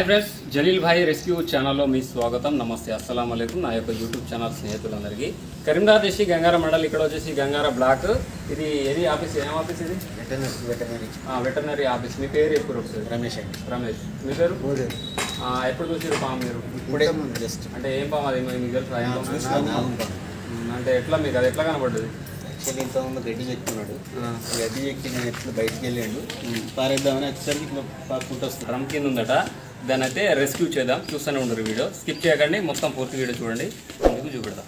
Friends, Jaleel భాయ్ rescue ఛానల్లో మీ స్వాగతం. నమస్తే, అస్సలాం అలైకుం. నా యొక్క యూట్యూబ్ ఛానల్ స్నేహితులందరికీ కరీంనగర్ డిస్ట్రిక్ట్ గంగారం మండల్. ఇక్కడ వచ్చేసి గంగారం బ్లాక్. ఇది ఏది ఆఫీస్? ఏం ఆఫీస్ ఇది? Veterinary office. మీ పేరు ఎప్పుడు వస్తుంది? రమేష్. మీ పేరు? ఎప్పుడు చూసారు పాము మీరు? ఇప్పుడే. అంటే ఏం పాము అది మీకు తెలుసు? అంటే ఎట్లా మీకు అది ఎట్లా కనబడ్డది? యాక్చువల్లీ ఇంతకుముందు గడ్డి చెప్తున్నాడు. గడ్డి ఎక్కి నేను ఎట్లా బయటికి వెళ్ళాడు, పారేద్దామని వచ్చేసరికి ఇట్లా పాకుంటూ వస్తుంది. డ్రమ్ కింద ఉందట. దాన్ని అయితే రెస్క్యూ చేద్దాం. చూస్తూనే ఉండరు వీడియో, స్కిప్ చేయకండి, మొత్తం పూర్తి వీడియో చూడండి. మీకు చూపెడదాం.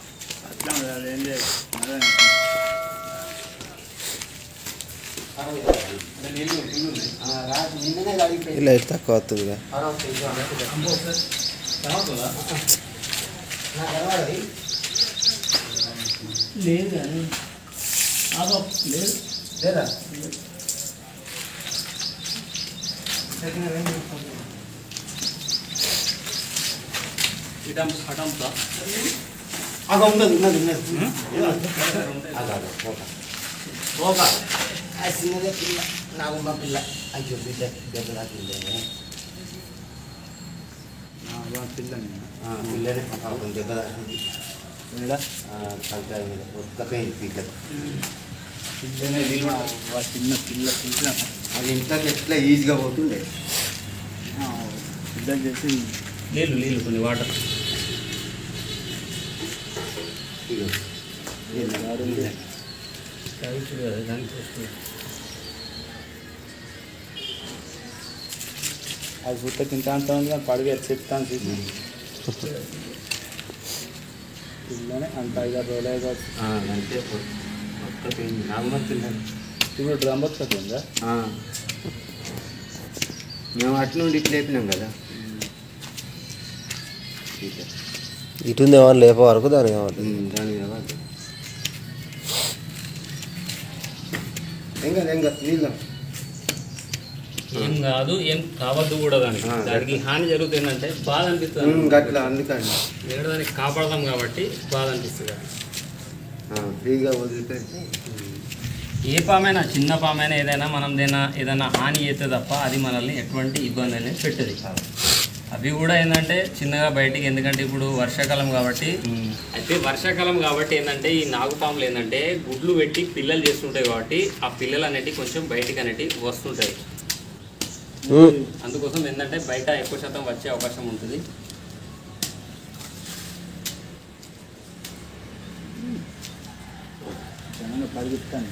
లైట్ తక్కువ వస్తుంది. లేదు కానీ లేదు లేదా ఉన్నది ఉన్నది చిన్నదే పిల్ల, నాగుమ్మ పిల్ల. అయ్యో బిడ్డ దెబ్బ తాకిందే పిల్లనే దెబ్బ తాకింది. తలకాయ మీద ఒక్కపోయింది పిల్ల. చిన్న పిల్ల పిల్ల అది ఇంట్లోకి ఎట్లా ఈజీగా పోతుండే. పిల్ల చేసి నీళ్ళు కొన్ని వాటర్. అది పుట్ట తింటా అంతా ఉంది కానీ పడిగా చెప్తాను చూసి పిల్లనే అంత 5-6 రోజులు అయిపోతుంది. అంతే ఒక్కపోయింది. నాగుమ్మ పిల్ల ఇప్పుడు డ్రమ్ వస్తుందా? మేము అటు నుండి ఇటు లేపినాం కదా. ఇటుందేమో లేప వరకు దాని కావాలి. దాని కావాలి. ఏం కాదు నీళ్ళు ఏం కాదు, ఏం కావద్దు కూడా. దానికి హాని జరుగుతుందంటే బాధ అనిపిస్తుంది. అట్లా అందుకని దానికి కాపాడదాం కాబట్టి బాధ అనిపిస్తుంది. ఫ్రీగా వదిలిపెడితే ఏ పామైనా, చిన్న పామైనా, ఏదైనా హాని చేస్తే తప్ప అది మనల్ని ఎటువంటి ఇబ్బంది అనేది పెట్టదు. అవి కూడా ఏంటంటే చిన్నగా బయటికి, ఎందుకంటే ఇప్పుడు వర్షాకాలం కాబట్టి. అయితే వర్షాకాలం కాబట్టి ఏంటంటే ఈ నాగుపాములు ఏంటంటే గుడ్లు పెట్టి పిల్లలు చేస్తుంటాయి కాబట్టి ఆ పిల్లలు అనేటివి కొంచెం బయటికి అనేటివి వస్తుంటాయి. అందుకోసం ఏంటంటే బయట ఎక్కువ శాతం వచ్చే అవకాశం ఉంటుంది. పరిగెత్తాను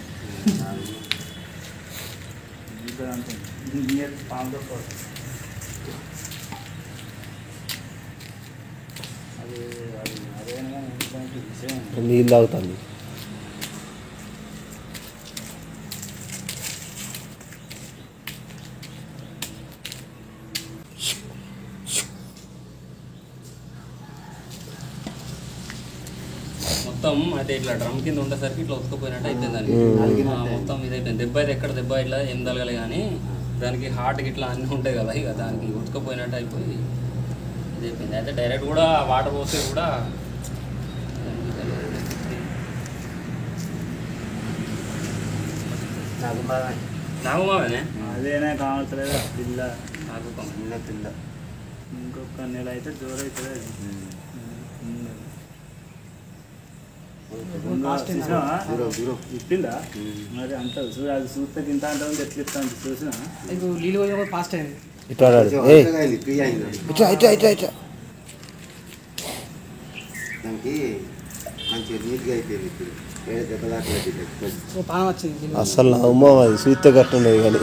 పాముతో అది అదేనా విషయం. నీళ్ళు తాగుతాను. మొత్తం అయితే ఇట్లా డ్రమ్ కింద ఉండేసరికి ఇట్లా ఉతకపోయినట్టు అయిపోయింది. మొత్తం ఇదైపోయింది. దెబ్బ అయితే ఎక్కడ దెబ్బ ఇట్లా ఏం తగలే కానీ దానికి హార్ట్కి ఇట్లా అన్నీ ఉంటాయి కదా, ఇక దానికి ఉతకపోయినట్టు అయిపోయి ఇది అయిపోయింది. అయితే డైరెక్ట్ కూడా వాటర్ పోస్తే కూడా నాగుమావనే అదేనా కావట్లేదు. పిల్ల నాగుపాము. చిన్న పిల్ల. ఇంకొక నెల అయితే జోరు అవుతుంది. ఇప్పిందా మరి అంత అది చూస్తే తింటా అంటే ఎట్లా ఇస్తాను చూసినా నీళ్ళు పోయి ఫాస్ట్ అయింది. ఇట్లా ఫ్రీ అయింది. దానికి మంచిగా నీట్గా అయిపోయింది. ఇప్పుడు వేరే దెబ్బ దాకా పానం వచ్చింది. అసలు నా అమ్మ అది చూస్తే కట్టుండేది కానీ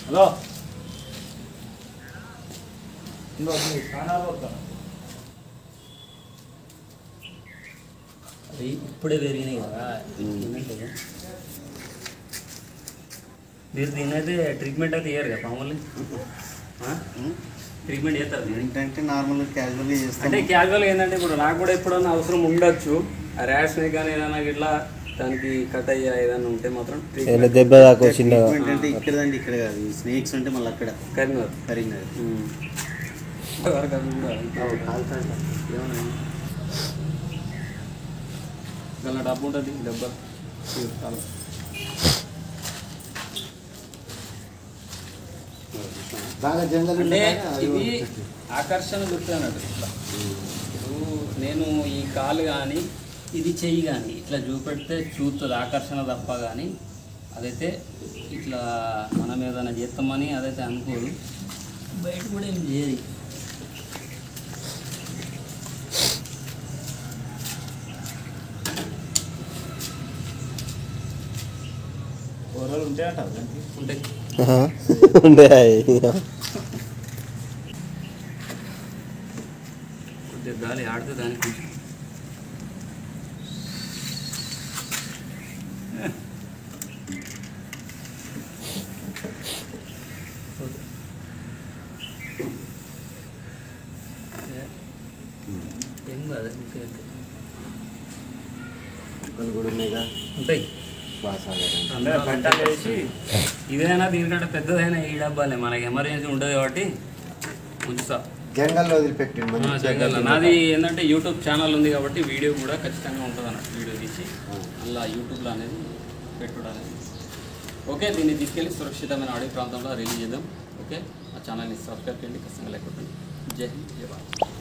హలో అది ఇప్పుడే పెరిగినాయి కదా. మీరు దీనైతే ట్రీట్మెంట్ అయితే ఇయ్యారు కదా పాముల్ని? ట్రీట్మెంట్ చేస్తారు ఏంటంటే నార్మల్గా క్యాజువల్గా చేస్తాం. అంటే క్యాజువల్గా ఏంటంటే ఇప్పుడు నాకు కూడా ఎప్పుడన్నా అవసరం ఉండొచ్చు. ఆ ర్యాష్ కానీ ఏదైనా ఇట్లా దానికి కట్ అయ్యా ఏదైనా ఉంటే మాత్రం దెబ్బ దాకా చిన్నగా. అంటే ఇక్కడ కాదు, స్నేక్స్ అంటే మళ్ళీ అక్కడ కరీంనగర్. గల డబ్బు ఉంటుంది. డబ్బా బాగా జంగల్ అంటే ఇది ఆకర్షణ గుర్తు అన్నట్టు ఇట్లా. ఇప్పుడు నేను ఈ కాలు కానీ ఇది చెయ్యి కానీ ఇట్లా చూపెడితే చూస్తుంది ఆకర్షణ తప్ప, కానీ అదైతే ఇట్లా మనం ఏదైనా చేస్తామని అదైతే అనుకోదు, బయట కూడా ఏం చేయదు. కూరలు ఉంటాయి అంటారు ఉంటాయి. ఉండే కొద్దిగా గాలి ఆడితే దానికి కొంచెం ఏం కాదు, కూడా ఉన్నాయిగా ఉంటాయి. అందరూ పంటలు వేసి ఇదైనా దీనికంటే పెద్దదైనా ఈ డబ్బాలే, మనకి ఎమర్జెన్సీ ఉంటుంది కాబట్టి ఉంచుతా. జంగల్లో వదిలిపెట్టిండు జంగల్ నాది ఏంటంటే యూట్యూబ్ ఛానల్ ఉంది కాబట్టి వీడియో కూడా ఖచ్చితంగా ఉంటుంది అన్నట్టు, వీడియో తీసి అలా యూట్యూబ్లో అనేది పెట్టుడు అనేది. ఓకే, దీన్ని తీసుకెళ్ళి సురక్షితమైన అడవి ప్రాంతంలో రిలీజ్ చేద్దాం. ఓకే, ఆ ఛానల్ని సబ్స్క్రైబ్ చేయండి, ఖచ్చితంగా లేకపోతే. జై హింద్, జై భారత్.